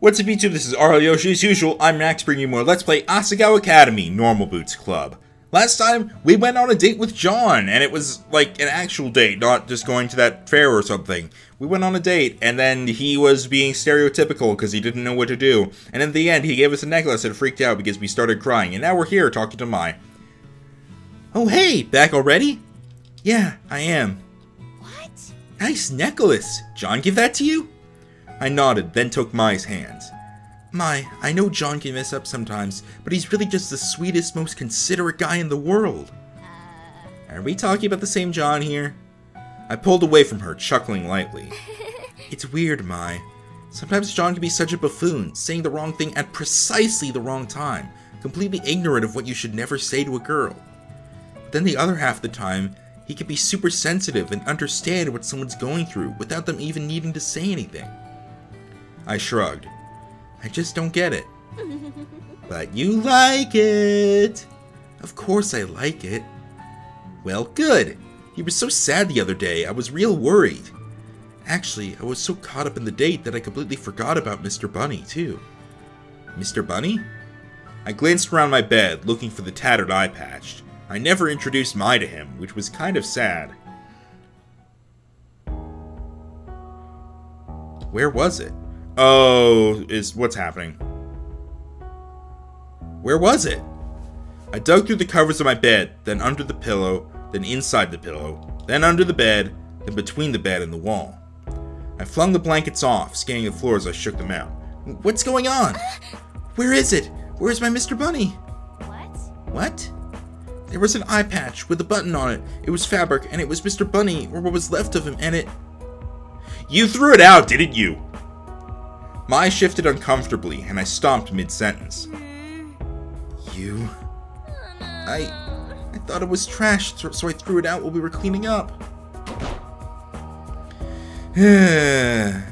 What's up YouTube, this is Yoshi. As usual, I'm Max bringing you more Let's Play Asagao Academy Normal Boots Club. Last time, we went on a date with John, and it was like an actual date, not just going to that fair or something. We went on a date, and then he was being stereotypical because he didn't know what to do. And in the end, he gave us a necklace and freaked out because we started crying, and now we're here talking to Mai. Oh hey, back already? Yeah, I am. What? Nice necklace. John give that to you? I nodded, then took Mai's hands. Mai, I know John can mess up sometimes, but he's really just the sweetest, most considerate guy in the world. Are we talking about the same John here? I pulled away from her, chuckling lightly. It's weird, Mai. Sometimes John can be such a buffoon, saying the wrong thing at precisely the wrong time, completely ignorant of what you should never say to a girl. But then the other half of the time, he can be super sensitive and understand what someone's going through without them even needing to say anything. I shrugged. I just don't get it. But you like it! Of course I like it. Well, good. You were so sad the other day, I was real worried. Actually, I was so caught up in the date that I completely forgot about Mr. Bunny, too. Mr. Bunny? I glanced around my bed, looking for the tattered eye patch. I never introduced Mai to him, which was kind of sad. Where was it? Oh, what's happening? Where was it? I dug through the covers of my bed, then under the pillow, then inside the pillow, then under the bed, then between the bed and the wall. I flung the blankets off, scanning the floor as I shook them out. What's going on? Where is it? Where's my Mr. Bunny? What? What? There was an eye patch with a button on it. It was fabric, and it was Mr. Bunny, or what was left of him, and it... You threw it out, didn't you? Mai shifted uncomfortably, and I stopped mid-sentence. You... I thought it was trash, so I threw it out while we were cleaning up. I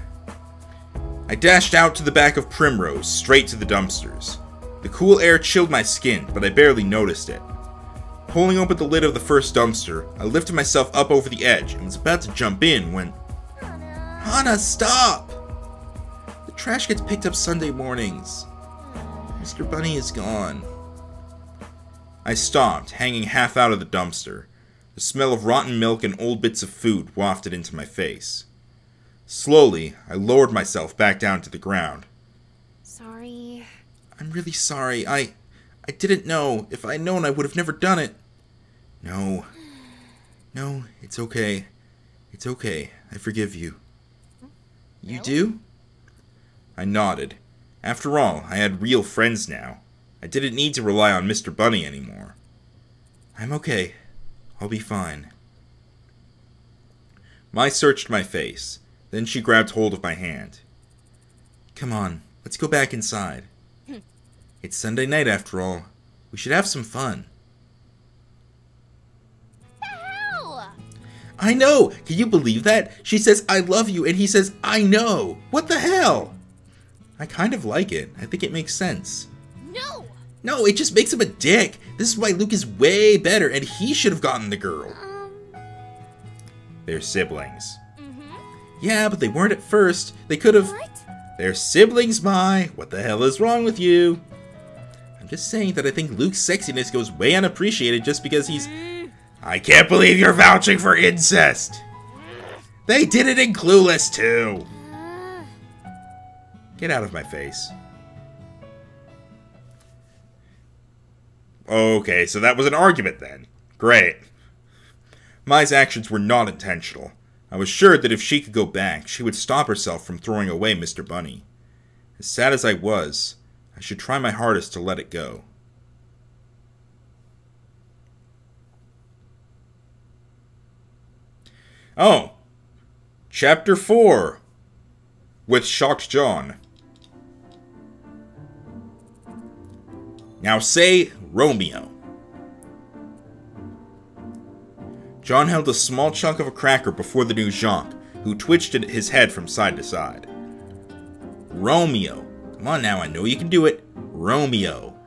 dashed out to the back of Primrose, straight to the dumpsters. The cool air chilled my skin, but I barely noticed it. Pulling open the lid of the first dumpster, I lifted myself up over the edge and was about to jump in when... Hana, stop! The trash gets picked up Sunday mornings. Mr. Bunny is gone. I stopped, hanging half out of the dumpster. The smell of rotten milk and old bits of food wafted into my face. Slowly, I lowered myself back down to the ground. Sorry. I'm really sorry. I didn't know. If I'd known, I would have never done it. No. No, it's okay. It's okay. I forgive you. You do? I nodded. After all, I had real friends now. I didn't need to rely on Mr. Bunny anymore. I'm okay. I'll be fine. Mai searched my face. Then she grabbed hold of my hand. Come on, let's go back inside. It's Sunday night after all. We should have some fun. Ow! I know! Can you believe that? She says, I love you, and he says, I know! What the hell? I kind of like it. I think it makes sense. No! No, it just makes him a dick. This is why Luke is way better, and he should have gotten the girl. They're siblings. Yeah, but they weren't at first. They could have... What? They're siblings, Mai. What the hell is wrong with you? I'm just saying that I think Luke's sexiness goes way unappreciated just because he's... I can't believe you're vouching for incest. They did it in Clueless, too. Get out of my face. Okay, so that was an argument then. Great. Mai's actions were not intentional. I was sure that if she could go back, she would stop herself from throwing away Mr. Bunny. As sad as I was, I should try my hardest to let it go. Oh! Chapter 4! With Shocked John. Now say, Romeo. John held a small chunk of a cracker before the new Jacques, who twitched his head from side to side. Romeo. Come on now, I know you can do it. Romeo.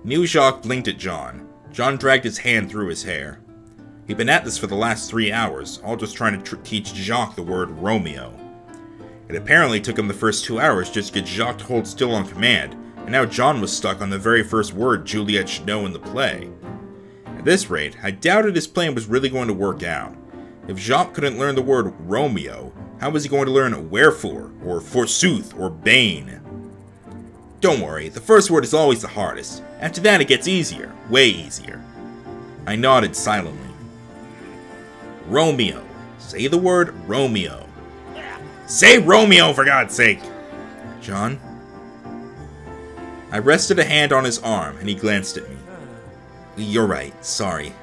New Jacques blinked at John. John dragged his hand through his hair. He'd been at this for the last 3 hours, all just trying to teach Jacques the word Romeo. It apparently took him the first 2 hours just to get Jacques to hold still on command, and now John was stuck on the very first word Juliet should know in the play. At this rate, I doubted his plan was really going to work out. If Jacques couldn't learn the word Romeo, how was he going to learn wherefore, or forsooth, or bane? Don't worry, the first word is always the hardest. After that it gets easier, way easier. I nodded silently. Romeo. Say the word Romeo. Say Romeo, for God's sake! John? I rested a hand on his arm, and he glanced at me. You're right, sorry.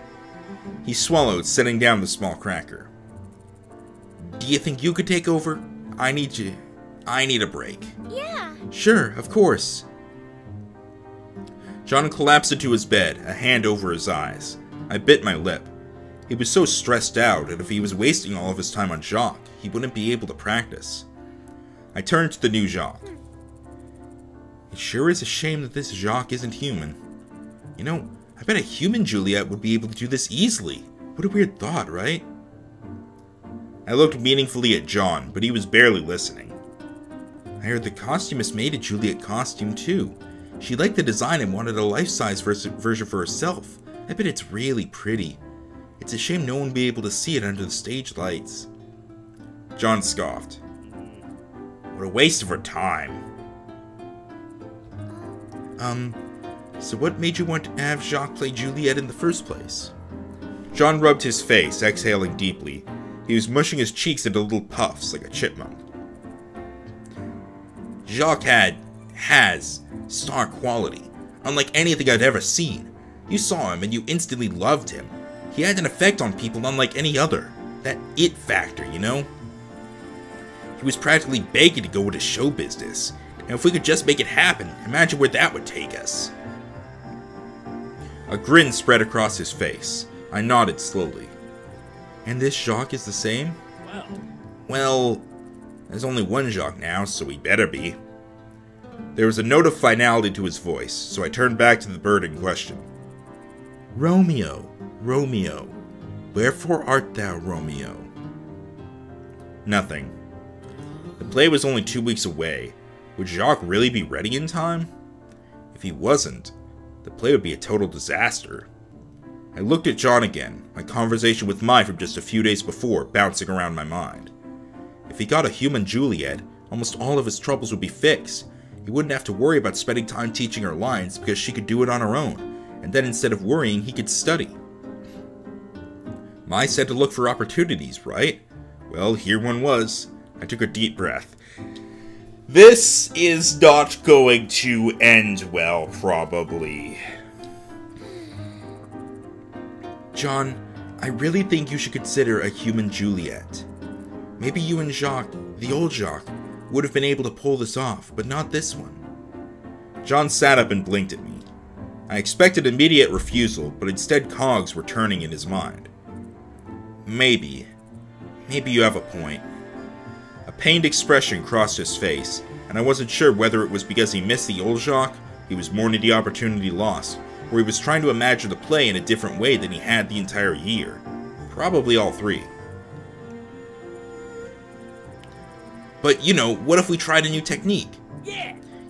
He swallowed, setting down the small cracker. Do you think you could take over? I need a break. Yeah. Sure, of course. John collapsed into his bed, a hand over his eyes. I bit my lip. He was so stressed out that if he was wasting all of his time on Jacques, he wouldn't be able to practice. I turned to the new Jacques. It sure is a shame that this Jacques isn't human. You know, I bet a human Juliet would be able to do this easily. What a weird thought, right? I looked meaningfully at John, but he was barely listening. I heard the costumist made a Juliet costume too. She liked the design and wanted a life-size version for herself. I bet it's really pretty. It's a shame no one would be able to see it under the stage lights. John scoffed. What a waste of her time. So what made you want to have Jacques play Juliet in the first place? John rubbed his face, exhaling deeply. He was mushing his cheeks into little puffs like a chipmunk. Jacques has star quality, unlike anything I'd ever seen. You saw him and you instantly loved him. He had an effect on people unlike any other. That it factor, you know? He was practically begging to go into show business. And if we could just make it happen, imagine where that would take us. A grin spread across his face. I nodded slowly. And this Jacques is the same? Well, there's only one Jacques now, so he better be. There was a note of finality to his voice, so I turned back to the bird in question. Romeo, Romeo, wherefore art thou, Romeo? Nothing. The play was only 2 weeks away. Would Jacques really be ready in time? If he wasn't, the play would be a total disaster. I looked at John again, my conversation with Mai from just a few days before bouncing around my mind. If he got a human Juliet, almost all of his troubles would be fixed. He wouldn't have to worry about spending time teaching her lines because she could do it on her own, and then instead of worrying, he could study. Mai said to look for opportunities, right? Well, here one was. I took a deep breath. This is not going to end well, probably. John, I really think you should consider a human Juliet. Maybe you and Jacques, the old Jacques, would have been able to pull this off, but not this one. John sat up and blinked at me. I expected immediate refusal, but instead cogs were turning in his mind. Maybe you have a point. A pained expression crossed his face, and I wasn't sure whether it was because he missed the old Jacques, he was mourning the opportunity lost, or he was trying to imagine the play in a different way than he had the entire year. Probably all three. But, you know, what if we tried a new technique?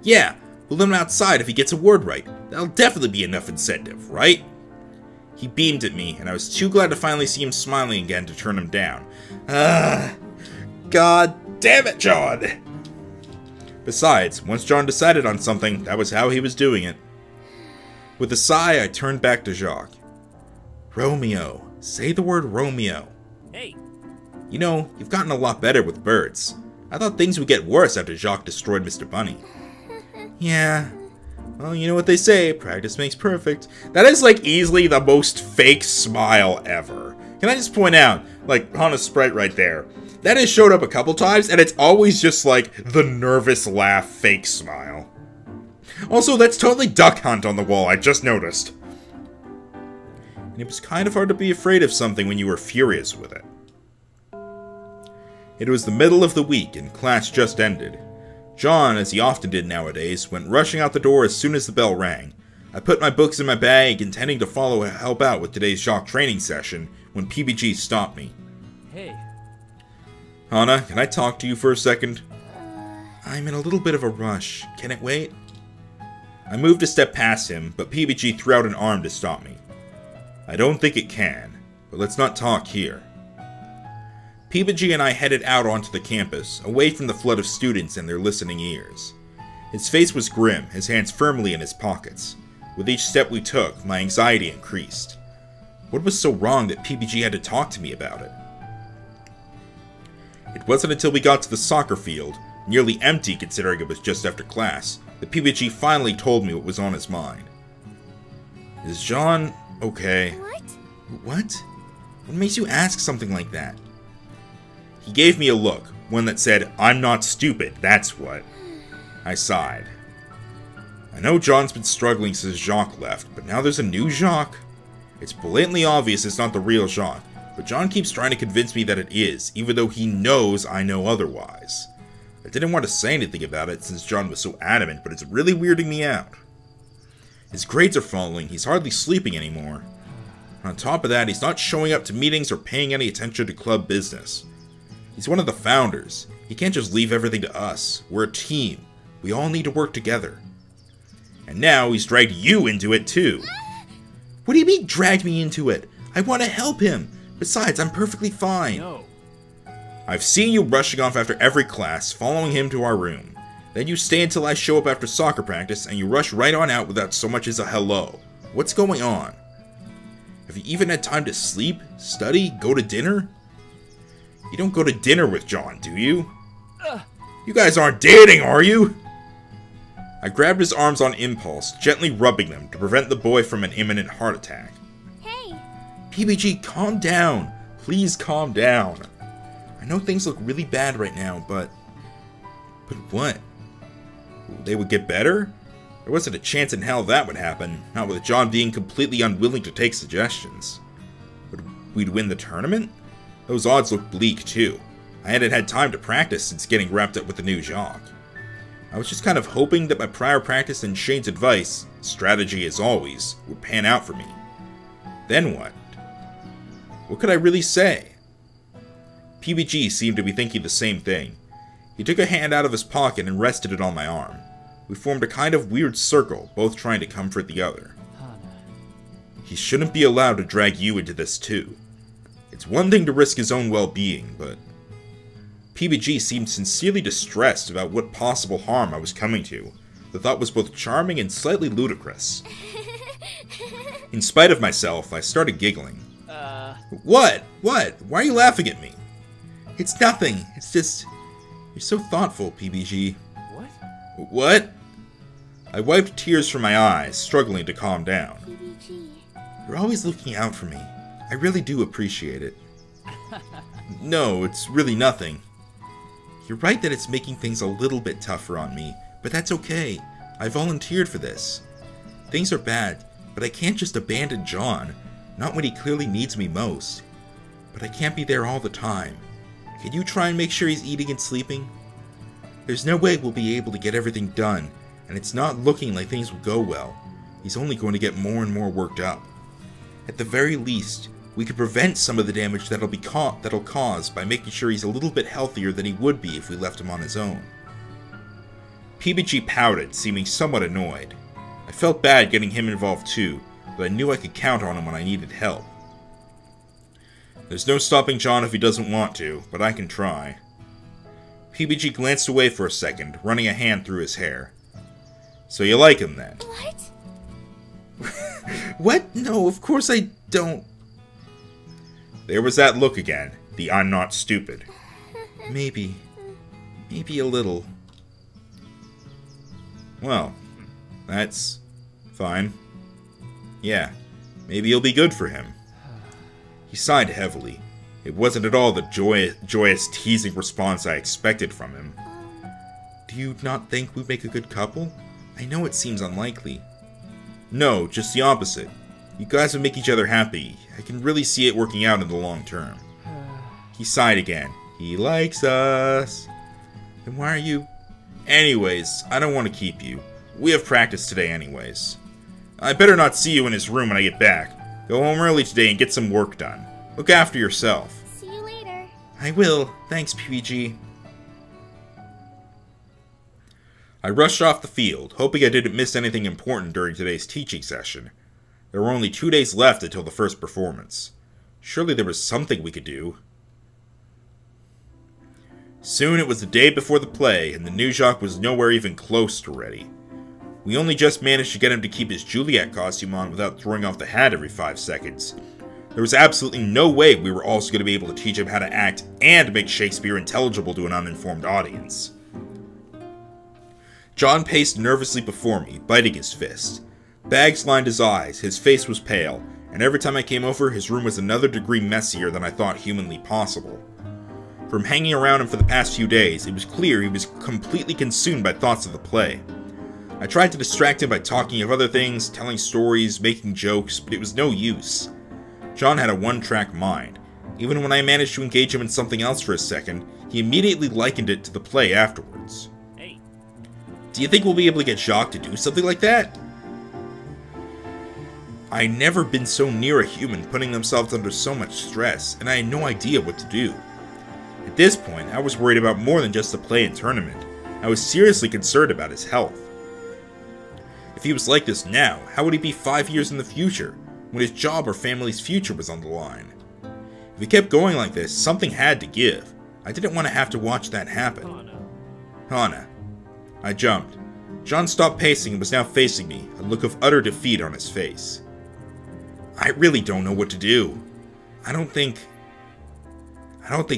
Yeah, we'll let him outside if he gets a word right. That'll definitely be enough incentive, right? He beamed at me, and I was too glad to finally see him smiling again to turn him down. God damn it, John! Besides, once John decided on something, that was how he was doing it. With a sigh, I turned back to Jacques. Romeo. Say the word Romeo. Hey. You know, you've gotten a lot better with birds. I thought things would get worse after Jacques destroyed Mr. Bunny. Yeah. Well, you know what they say, practice makes perfect. That is like easily the most fake smile ever. Can I just point out, like on a sprite right there, that has showed up a couple times and it's always just like the nervous laugh fake smile. Also, that's totally Duck Hunt on the wall, I just noticed. And it was kind of hard to be afraid of something when you were furious with it. It was the middle of the week and class just ended. John, as he often did nowadays, went rushing out the door as soon as the bell rang. I put my books in my bag, intending to help out with today's Jacques training session, when PBG stopped me. Hey. Hana, can I talk to you for a second? I'm in a little bit of a rush. Can it wait? I moved a step past him, but PBG threw out an arm to stop me. I don't think it can, but let's not talk here. PBG and I headed out onto the campus, away from the flood of students and their listening ears. His face was grim, his hands firmly in his pockets. With each step we took, my anxiety increased. What was so wrong that PBG had to talk to me about it? It wasn't until we got to the soccer field, nearly empty considering it was just after class, that PBG finally told me what was on his mind. Is John okay? What? What? What makes you ask something like that? He gave me a look, one that said, I'm not stupid, that's what. I sighed. I know John's been struggling since Jacques left, but now there's a new Jacques? It's blatantly obvious it's not the real Jacques, but John keeps trying to convince me that it is, even though he knows I know otherwise. I didn't want to say anything about it since John was so adamant, but it's really weirding me out. His grades are falling, he's hardly sleeping anymore. On top of that, he's not showing up to meetings or paying any attention to club business. He's one of the founders. He can't just leave everything to us. We're a team. We all need to work together. And now he's dragged you into it too. What do you mean, dragged me into it? I want to help him. Besides, I'm perfectly fine. No. I've seen you rushing off after every class, following him to our room. Then you stay until I show up after soccer practice, and you rush right on out without so much as a hello. What's going on? Have you even had time to sleep, study, go to dinner? You don't go to dinner with John, do you? You guys aren't dating, are you? I grabbed his arms on impulse, gently rubbing them to prevent the boy from an imminent heart attack. Hey. PBG, calm down. Please calm down. I know things look really bad right now, but... But what? They would get better? There wasn't a chance in hell that would happen, not with John being completely unwilling to take suggestions. But we'd win the tournament? Those odds looked bleak, too. I hadn't had time to practice since getting wrapped up with the new Jacques. I was just kind of hoping that my prior practice and Shane's advice, strategy as always, would pan out for me. Then what? What could I really say? PBG seemed to be thinking the same thing. He took a hand out of his pocket and rested it on my arm. We formed a kind of weird circle, both trying to comfort the other. He shouldn't be allowed to drag you into this too. It's one thing to risk his own well-being, but... PBG seemed sincerely distressed about what possible harm I was coming to. The thought was both charming and slightly ludicrous. In spite of myself, I started giggling. What? What? Why are you laughing at me? It's nothing. It's just... You're so thoughtful, PBG. What? What? I wiped tears from my eyes, struggling to calm down. PBG. You're always looking out for me. I really do appreciate it. No, it's really nothing. You're right that it's making things a little bit tougher on me, but that's okay. I volunteered for this. Things are bad, but I can't just abandon John, not when he clearly needs me most. But I can't be there all the time. Can you try and make sure he's eating and sleeping? There's no way we'll be able to get everything done, and it's not looking like things will go well. He's only going to get more and more worked up. At the very least, we could prevent some of the damage that'll cause by making sure he's a little bit healthier than he would be if we left him on his own. PBG pouted, seeming somewhat annoyed. I felt bad getting him involved too, but I knew I could count on him when I needed help. There's no stopping John if he doesn't want to, but I can try. PBG glanced away for a second, running a hand through his hair. So you like him then? What? What? No, of course I don't. There was that look again, the I'm not stupid. Maybe a little. Well, that's fine. Yeah, maybe it'll be good for him. He sighed heavily. It wasn't at all the joyous teasing response I expected from him. Do you not think we'd make a good couple? I know it seems unlikely. No, just the opposite. You guys would make each other happy. I can really see it working out in the long term. He sighed again. He likes us. Then why are you... Anyways, I don't want to keep you. We have practice today anyways. I better not see you in his room when I get back. Go home early today and get some work done. Look after yourself. See you later. I will. Thanks, PBG. I rushed off the field, hoping I didn't miss anything important during today's teaching session. There were only 2 days left until the first performance. Surely there was something we could do. Soon it was the day before the play, and the new Jacques was nowhere even close to ready. We only just managed to get him to keep his Juliet costume on without throwing off the hat every 5 seconds. There was absolutely no way we were also going to be able to teach him how to act and make Shakespeare intelligible to an uninformed audience. John paced nervously before me, biting his fist. Bags lined his eyes, his face was pale, and every time I came over, his room was another degree messier than I thought humanly possible. From hanging around him for the past few days, it was clear he was completely consumed by thoughts of the play. I tried to distract him by talking of other things, telling stories, making jokes, but it was no use. John had a one-track mind. Even when I managed to engage him in something else for a second, he immediately likened it to the play afterwards. Hey. Do you think we'll be able to get Jacques to do something like that? I'd never been so near a human putting themselves under so much stress, and I had no idea what to do. At this point, I was worried about more than just the play and tournament. I was seriously concerned about his health. If he was like this now, how would he be 5 years in the future, when his job or family's future was on the line? If he kept going like this, something had to give. I didn't want to have to watch that happen. Oh, no. Hana. I jumped. John stopped pacing and was now facing me, a look of utter defeat on his face. I really don't know what to do. I don't think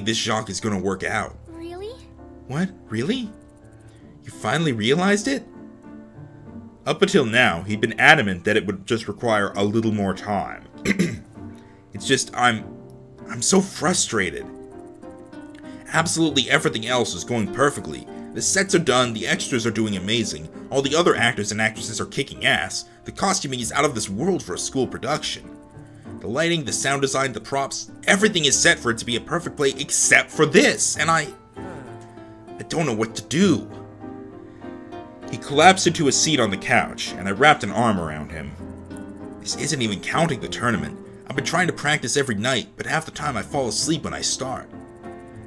this Jacques is gonna work out. Really? What? Really? You finally realized it? Up until now, he'd been adamant that it would just require a little more time. It's just, I'm so frustrated. Absolutely everything else is going perfectly. The sets are done, the extras are doing amazing, all the other actors and actresses are kicking ass, the costuming is out of this world for a school production. The lighting, the sound design, the props, everything is set for it to be a perfect play except for this, and I don't know what to do. He collapsed into a seat on the couch, and I wrapped an arm around him. This isn't even counting the tournament. I've been trying to practice every night, but half the time I fall asleep when I start.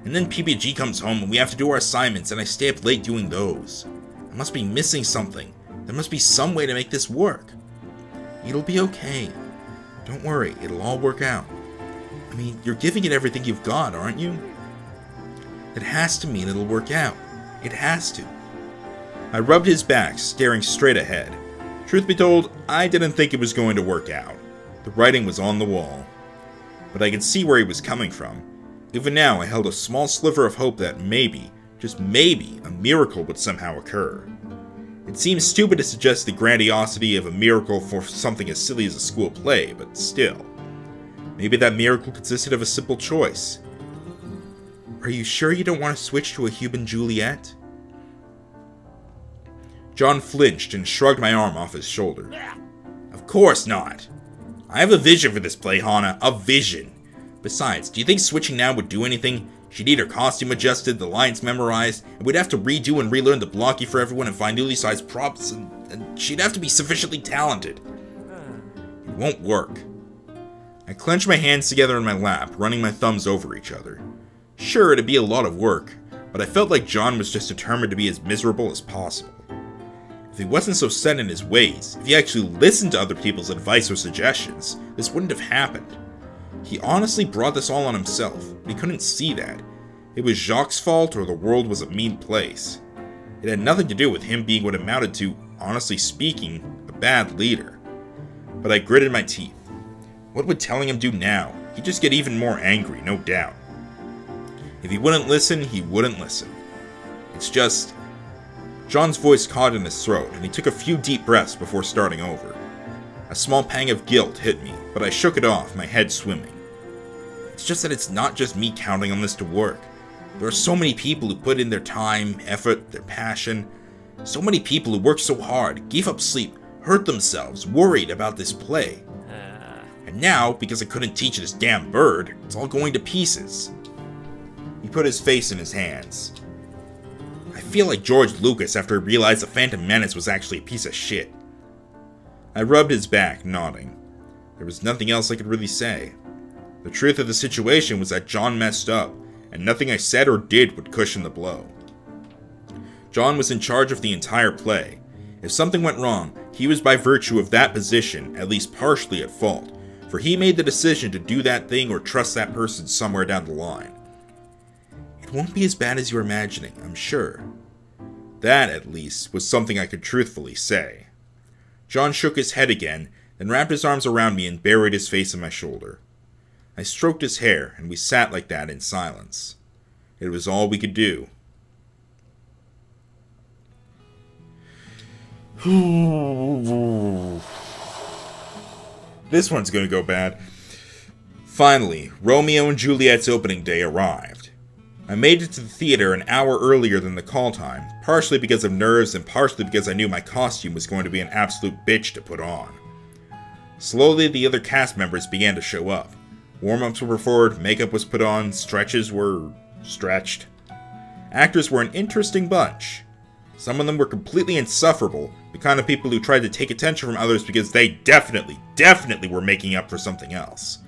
And then PPG comes home and we have to do our assignments, and I stay up late doing those. I must be missing something. There must be some way to make this work. It'll be okay. Don't worry, it'll all work out. I mean, you're giving it everything you've got, aren't you? It has to mean it'll work out. It has to. I rubbed his back, staring straight ahead. Truth be told, I didn't think it was going to work out. The writing was on the wall. But I could see where he was coming from. Even now, I held a small sliver of hope that maybe, just maybe, a miracle would somehow occur. It seems stupid to suggest the grandiosity of a miracle for something as silly as a school play, but still. Maybe that miracle consisted of a simple choice. Are you sure you don't want to switch to a human Juliet? John flinched and shrugged my arm off his shoulder. Of course not. I have a vision for this play, Hana. A vision. Besides, do you think switching now would do anything? She'd need her costume adjusted, the lines memorized, and we'd have to redo and relearn the blocky for everyone and find newly sized props, and she'd have to be sufficiently talented. It won't work. I clenched my hands together in my lap, running my thumbs over each other. Sure, it'd be a lot of work, but I felt like John was just determined to be as miserable as possible. If he wasn't so set in his ways, if he actually listened to other people's advice or suggestions, this wouldn't have happened. He honestly brought this all on himself, but he couldn't see that. It was Jacques' fault or the world was a mean place. It had nothing to do with him being what amounted to, honestly speaking, a bad leader. But I gritted my teeth. What would telling him do now? He'd just get even more angry, no doubt. If he wouldn't listen, he wouldn't listen. It's just... John's voice caught in his throat, and he took a few deep breaths before starting over. A small pang of guilt hit me, but I shook it off, my head swimming. It's just that it's not just me counting on this to work. There are so many people who put in their time, effort, their passion. So many people who worked so hard, gave up sleep, hurt themselves, worried about this play. And now, because I couldn't teach this damn bird, it's all going to pieces. He put his face in his hands. I feel like George Lucas after he realized the Phantom Menace was actually a piece of shit. I rubbed his back, nodding. There was nothing else I could really say. The truth of the situation was that John messed up, and nothing I said or did would cushion the blow. John was in charge of the entire play. If something went wrong, he was by virtue of that position at least partially at fault, for he made the decision to do that thing or trust that person somewhere down the line. It won't be as bad as you're imagining, I'm sure. That, at least, was something I could truthfully say. John shook his head again, then wrapped his arms around me and buried his face in my shoulder. I stroked his hair, and we sat like that in silence. It was all we could do. This one's gonna go bad. Finally, Romeo and Juliet's opening day arrived. I made it to the theater an hour earlier than the call time, partially because of nerves and partially because I knew my costume was going to be an absolute bitch to put on. Slowly, the other cast members began to show up. Warm-ups were performed, makeup was put on, stretches were stretched. Actors were an interesting bunch. Some of them were completely insufferable, the kind of people who tried to take attention from others because they definitely were making up for something else.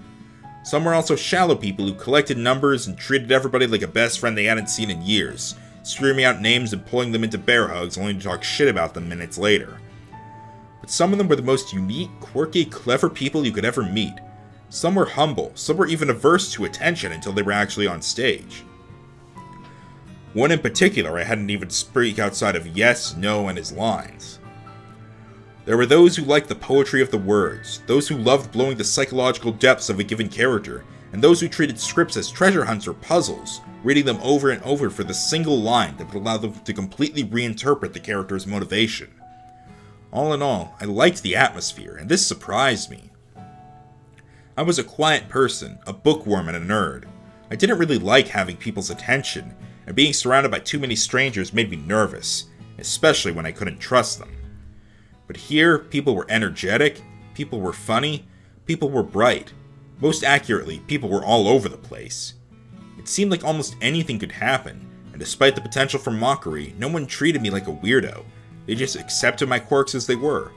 Some were also shallow people who collected numbers and treated everybody like a best friend they hadn't seen in years, screaming out names and pulling them into bear hugs only to talk shit about them minutes later. But some of them were the most unique, quirky, clever people you could ever meet. Some were humble, some were even averse to attention until they were actually on stage. One in particular I hadn't even speak outside of yes, no, and his lines. There were those who liked the poetry of the words, those who loved blowing the psychological depths of a given character, and those who treated scripts as treasure hunts or puzzles, reading them over and over for the single line that would allow them to completely reinterpret the character's motivation. All in all, I liked the atmosphere, and this surprised me. I was a quiet person, a bookworm and a nerd. I didn't really like having people's attention, and being surrounded by too many strangers made me nervous, especially when I couldn't trust them. But here, people were energetic, people were funny, people were bright. Most accurately, people were all over the place. It seemed like almost anything could happen, and despite the potential for mockery, no one treated me like a weirdo. They just accepted my quirks as they were.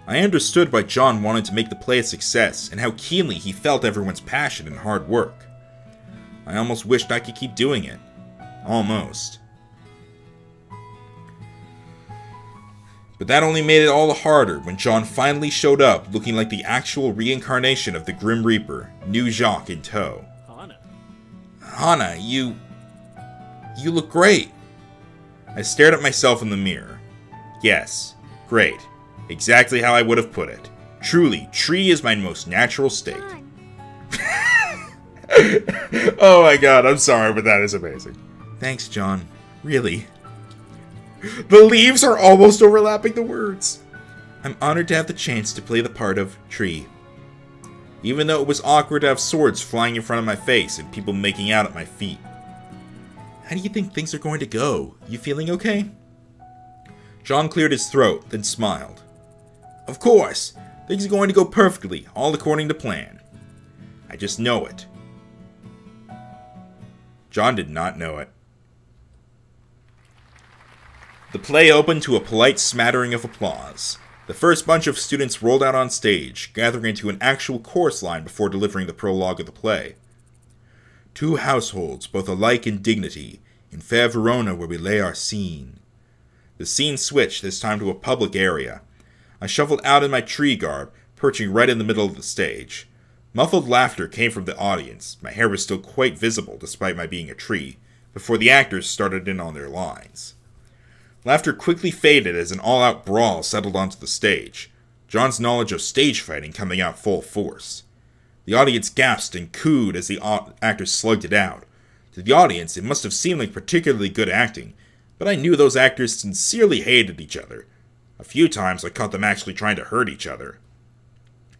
I understood why John wanted to make the play a success, and how keenly he felt everyone's passion and hard work. I almost wished I could keep doing it. Almost. But that only made it all the harder when John finally showed up looking like the actual reincarnation of the Grim Reaper, New Jacques in tow. Hana, you look great. I stared at myself in the mirror. Yes, great. Exactly how I would have put it. Truly, Tree is my most natural state. Oh my god, I'm sorry, but that is amazing. Thanks, John. Really. The leaves are almost overlapping the words. I'm honored to have the chance to play the part of Tree. Even though it was awkward to have swords flying in front of my face and people making out at my feet. How do you think things are going to go? You feeling okay? John cleared his throat, then smiled. Of course! Things are going to go perfectly, all according to plan. I just know it. John did not know it. The play opened to a polite smattering of applause. The first bunch of students rolled out on stage, gathering into an actual chorus line before delivering the prologue of the play. Two households, both alike in dignity, in fair Verona where we lay our scene. The scene switched, this time to a public area. I shuffled out in my tree garb, perching right in the middle of the stage. Muffled laughter came from the audience. My hair was still quite visible, despite my being a tree, before the actors started in on their lines. Laughter quickly faded as an all-out brawl settled onto the stage, John's knowledge of stage fighting coming out full force. The audience gasped and cooed as the actors slugged it out. To the audience, it must have seemed like particularly good acting, but I knew those actors sincerely hated each other. A few times I caught them actually trying to hurt each other.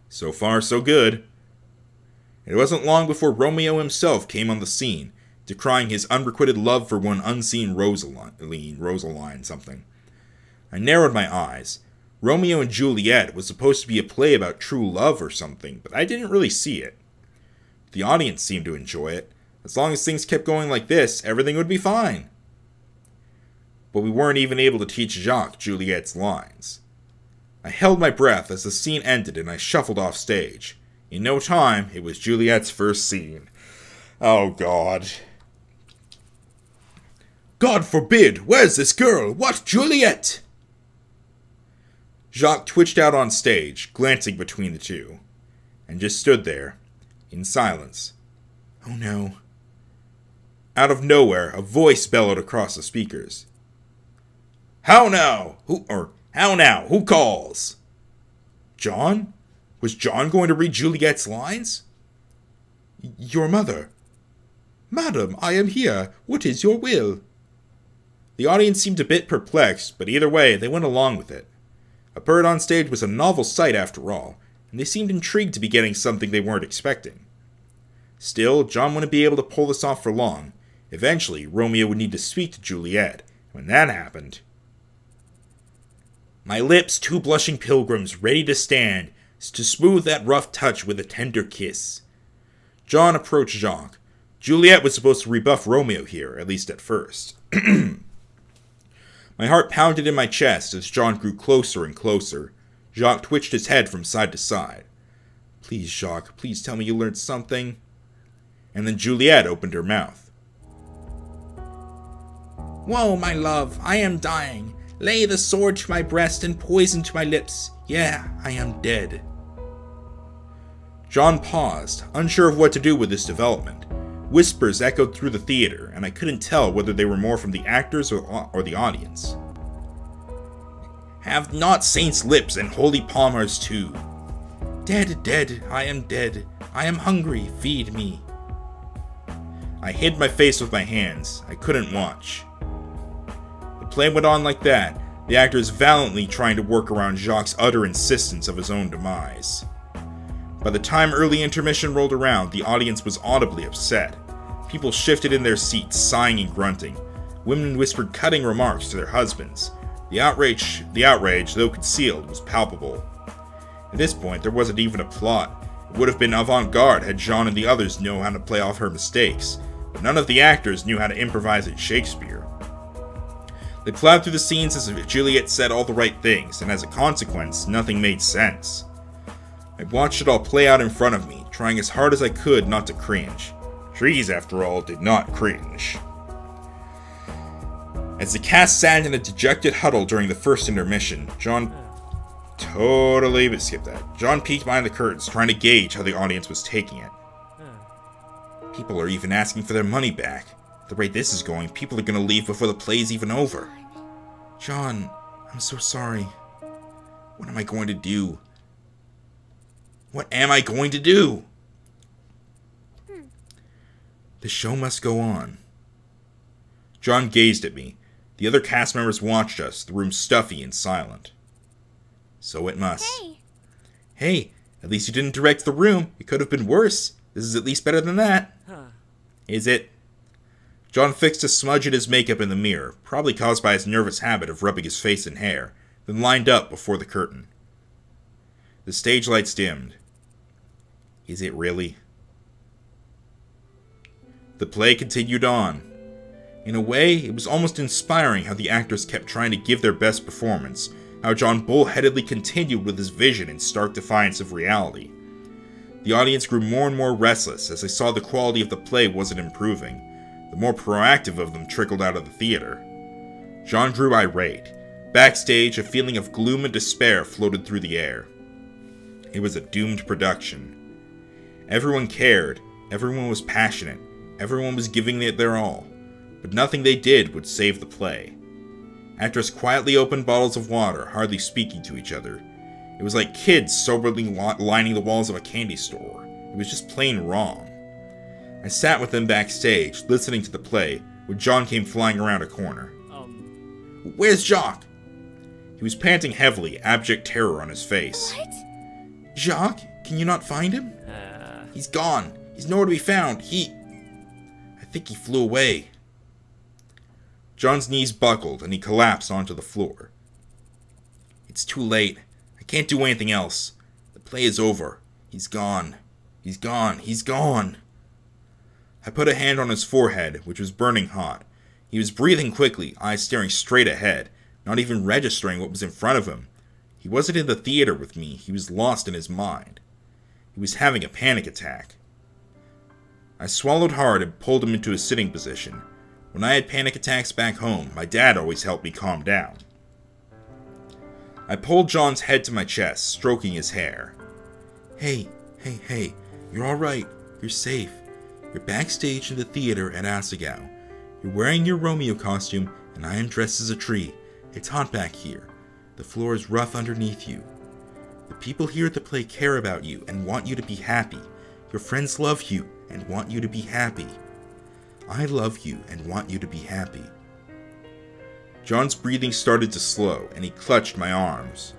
So far, so good. It wasn't long before Romeo himself came on the scene, decrying his unrequited love for one unseen Rosaline something. I narrowed my eyes. Romeo and Juliet was supposed to be a play about true love or something, but I didn't really see it. The audience seemed to enjoy it. As long as things kept going like this, everything would be fine. But we weren't even able to teach Jacques Juliet's lines. I held my breath as the scene ended and I shuffled off stage. In no time, it was Juliet's first scene. Oh god. God forbid! Where's this girl? What, Juliet? Jacques twitched out on stage, glancing between the two, and just stood there, in silence. Oh no. Out of nowhere, a voice bellowed across the speakers. How now? Who calls? John? Was John going to read Juliet's lines? Your mother. Madam, I am here. What is your will? The audience seemed a bit perplexed, but either way, they went along with it. A bird on stage was a novel sight after all, and they seemed intrigued to be getting something they weren't expecting. Still, John wouldn't be able to pull this off for long. Eventually, Romeo would need to speak to Juliet. When that happened... My lips, two blushing pilgrims, ready to stand, to smooth that rough touch with a tender kiss. John approached Jacques. Juliet was supposed to rebuff Romeo here, at least at first. My heart pounded in my chest as John grew closer and closer. Jacques twitched his head from side to side. Please, Jacques, please tell me you learned something. And then Juliet opened her mouth. Whoa, my love, I am dying. Lay the sword to my breast and poison to my lips. Yeah, I am dead. John paused, unsure of what to do with this development. Whispers echoed through the theater, and I couldn't tell whether they were more from the actors or the audience. Have not saints' lips and holy palmers too. Dead, dead, I am dead. I am hungry, feed me. I hid my face with my hands. I couldn't watch. The play went on like that, the actors valiantly trying to work around Jacques' utter insistence of his own demise. By the time early intermission rolled around, the audience was audibly upset. People shifted in their seats, sighing and grunting. Women whispered cutting remarks to their husbands. The outrage, though concealed, was palpable. At this point, there wasn't even a plot. It would have been avant-garde had Jean and the others known how to play off her mistakes, but none of the actors knew how to improvise at Shakespeare. They plowed through the scenes as if Juliet said all the right things, and as a consequence, nothing made sense. I watched it all play out in front of me, trying as hard as I could not to cringe. Trees, after all, did not cringe. As the cast sat in a dejected huddle during the first intermission, John peeked behind the curtains, trying to gauge how the audience was taking it. People are even asking for their money back. At the rate this is going, people are going to leave before the play's even over. John, I'm so sorry. What am I going to do? What am I going to do? The show must go on. John gazed at me. The other cast members watched us, the room stuffy and silent. So it must. Hey, at least you didn't direct the room. It could have been worse. This is at least better than that. Is it? John fixed a smudge at his makeup in the mirror, probably caused by his nervous habit of rubbing his face and hair, then lined up before the curtain. The stage lights dimmed. Is it really? The play continued on. In a way, it was almost inspiring how the actors kept trying to give their best performance, how John bullheadedly continued with his vision in stark defiance of reality. The audience grew more and more restless as they saw the quality of the play wasn't improving. The more proactive of them trickled out of the theater. John grew irate. Backstage, a feeling of gloom and despair floated through the air. It was a doomed production. Everyone cared, everyone was passionate, everyone was giving it their all, but nothing they did would save the play. Actors quietly opened bottles of water, hardly speaking to each other. It was like kids soberly lining the walls of a candy store. It was just plain wrong. I sat with them backstage, listening to the play, when John came flying around a corner. Where's Jacques? He was panting heavily, abject terror on his face. What? Jacques? Can you not find him? He's gone. He's nowhere to be found. I think he flew away. John's knees buckled, and he collapsed onto the floor. It's too late. I can't do anything else. The play is over. He's gone. He's gone. He's gone. I put a hand on his forehead, which was burning hot. He was breathing quickly, eyes staring straight ahead, not even registering what was in front of him. He wasn't in the theater with me. He was lost in his mind. He was having a panic attack. I swallowed hard and pulled him into a sitting position. When I had panic attacks back home, my dad always helped me calm down. I pulled John's head to my chest, stroking his hair. Hey, you're alright. You're safe. You're backstage in the theater at Asagao. You're wearing your Romeo costume, and I am dressed as a tree. It's hot back here. The floor is rough underneath you. The people here at the play care about you and want you to be happy. Your friends love you and want you to be happy. I love you and want you to be happy. John's breathing started to slow, and he clutched my arms.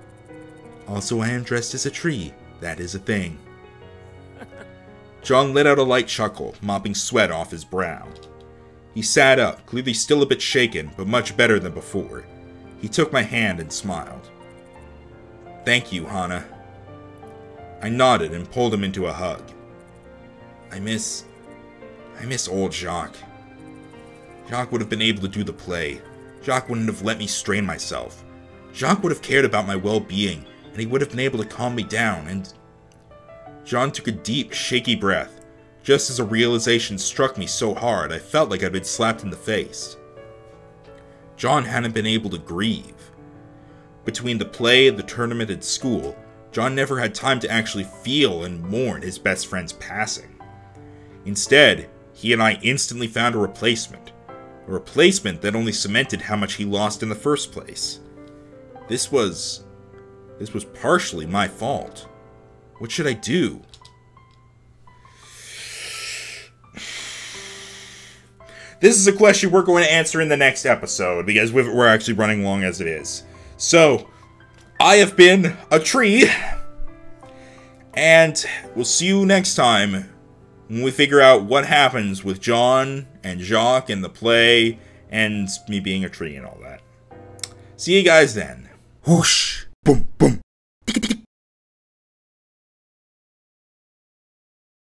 Also, I am dressed as a tree. That is a thing. John let out a light chuckle, mopping sweat off his brow. He sat up, clearly still a bit shaken, but much better than before. He took my hand and smiled. Thank you, Hana. I nodded and pulled him into a hug. I miss old Jacques. Jacques would have been able to do the play. Jacques wouldn't have let me strain myself. Jacques would have cared about my well-being, and he would have been able to calm me down, and... John took a deep, shaky breath, just as a realization struck me so hard I felt like I'd been slapped in the face. John hadn't been able to grieve. Between the play and the tournament at school, John never had time to actually feel and mourn his best friend's passing. Instead, he and I instantly found a replacement that only cemented how much he lost in the first place. This was partially my fault. What should I do? This is a question we're going to answer in the next episode, because we're actually running long as it is. So, I have been a tree, and we'll see you next time when we figure out what happens with John and Jacques and the play, and me being a tree and all that. See you guys then. Whoosh! Boom, boom.